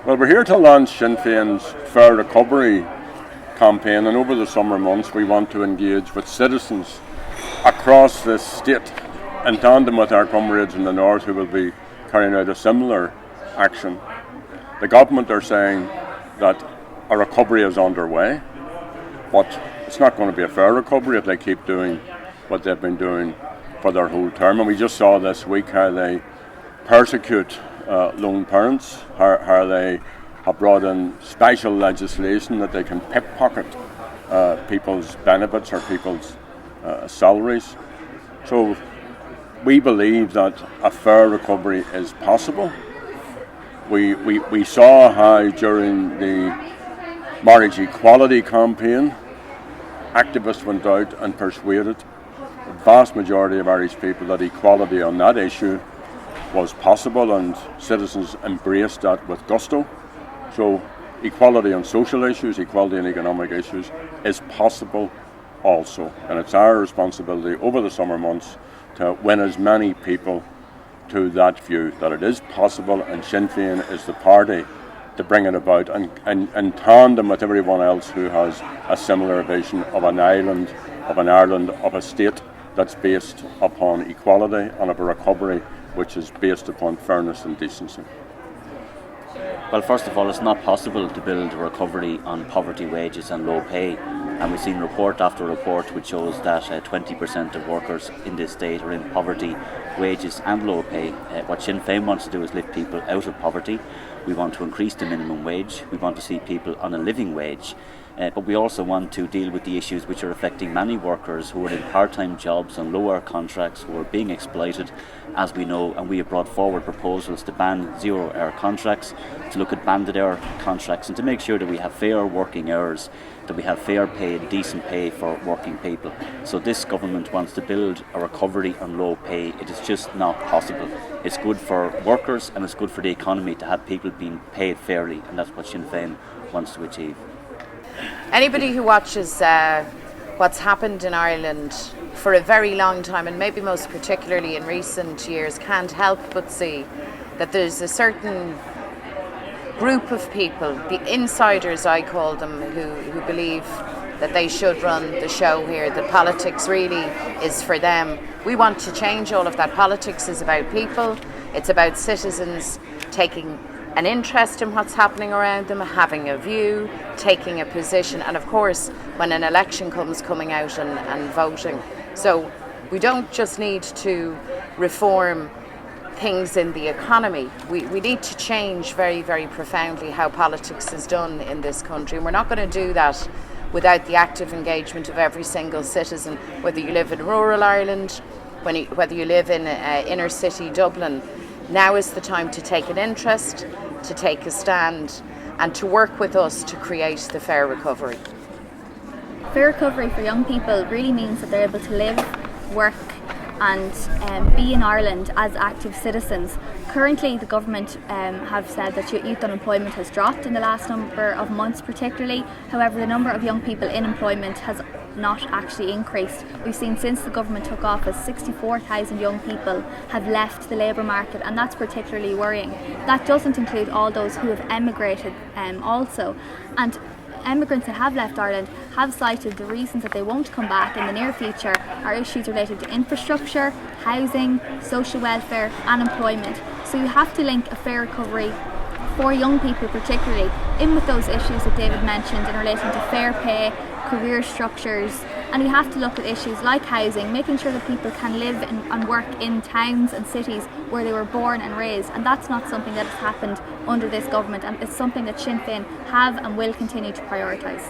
Well, we're here to launch Sinn Féin's Fair Recovery campaign, and over the summer months we want to engage with citizens across this state in tandem with our comrades in the north who will be carrying out a similar action. The government are saying that a recovery is underway, but it's not going to be a fair recovery if they keep doing what they've been doing for their whole term. And we just saw this week how they persecute lone parents, how they have brought in special legislation that they can pickpocket people's benefits or people's salaries. So we believe that a fair recovery is possible. We saw how during the marriage equality campaign, activists went out and persuaded the vast majority of Irish people that equality on that issue was possible, and citizens embraced that with gusto. So equality on social issues, equality on economic issues is possible also, and it's our responsibility over the summer months to win as many people to that view that it is possible, and Sinn Féin is the party to bring it about, and in tandem with everyone else who has a similar vision of an island, of an Ireland, of a state that's based upon equality and of a recovery which is based upon fairness and decency. Well, first of all, it's not possible to build a recovery on poverty, wages and low pay. And we've seen report after report which shows that 20% of workers in this state are in poverty, wages and low pay. What Sinn Féin wants to do is lift people out of poverty. We want to increase the minimum wage. We want to see people on a living wage. But we also want to deal with the issues which are affecting many workers who are in part-time jobs on low-hour contracts, who are being exploited, as we know, and we have brought forward proposals to ban zero-hour contracts, to look at banded-hour contracts, and to make sure that we have fair working hours, that we have fair pay and decent pay for working people. So this government wants to build a recovery on low pay. It is just not possible. It's good for workers and it's good for the economy to have people being paid fairly, and that's what Sinn Féin wants to achieve. Anybody who watches what's happened in Ireland for a very long time, and maybe most particularly in recent years, can't help but see that there's a certain group of people, the insiders I call them, who believe that they should run the show here, that politics really is for them. We want to change all of that. Politics is about people, it's about citizens taking an interest in what's happening around them, having a view, taking a position, and of course when an election comes, coming out and voting. So we don't just need to reform things in the economy, we need to change very, very profoundly how politics is done in this country, and we're not going to do that without the active engagement of every single citizen, whether you live in rural Ireland, whether you live in inner city Dublin. Now is the time to take an interest, to take a stand, and to work with us to create the fair recovery. Fair recovery for young people really means that they're able to live, work and be in Ireland as active citizens. Currently the government have said that youth unemployment has dropped in the last number of months particularly. However, the number of young people in employment has not actually increased. We've seen since the government took office 64,000 young people have left the labour market, and that's particularly worrying. That doesn't include all those who have emigrated also. And emigrants that have left Ireland have cited the reasons that they won't come back in the near future are issues related to infrastructure, housing, social welfare and employment. So you have to link a fair recovery for young people particularly in with those issues that David mentioned in relation to fair pay, career structures, and we have to look at issues like housing, making sure that people can live and work in towns and cities where they were born and raised, and that's not something that has happened under this government, and it's something that Sinn Féin have and will continue to prioritise.